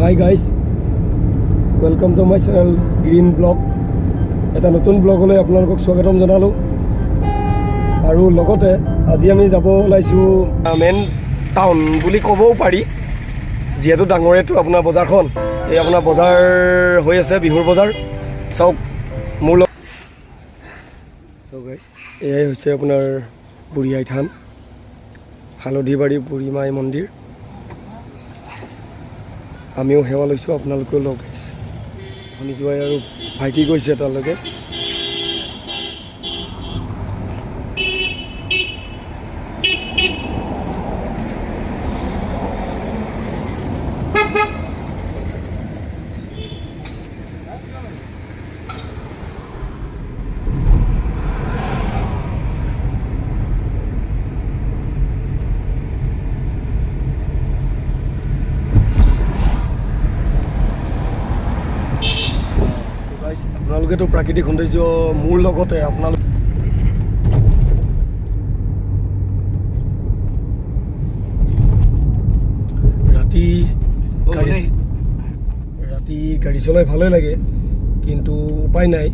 Hi guys, welcome to my channel green blog. এটা নতুন ব্লগলৈ আপোনালোকক স্বাগতম জনালোঁ। আৰু লগতে আজি আমি যাব ওলাইছোঁ মেইন টাউন বুলি ক'বও পাৰি, যিহেতু ডাঙৰেতো আপোনাৰ বজাৰখন। এই আপোনাৰ বজাৰ হৈ আছে, বিহুৰ বজাৰ। চাওক মোৰ লগ গাইজ, এয়াই হৈছে আপোনাৰ বুঢ়ী আই থান, হালধিবাৰী বুঢ়ী মাই মন্দিৰ। আমিও সেৱা লৈছোঁ, আপোনালোকেও লগ আহিছে। শুনি যোৱাই আৰু ভাইটি গৈছে তালৈকে। আপোনালোকেতো প্ৰাকৃতিক সৌন্দৰ্য মোৰ লগতে আপোনালোক ৰাতি গাড়ী চলাই ভালেই লাগে, কিন্তু উপায় নাই।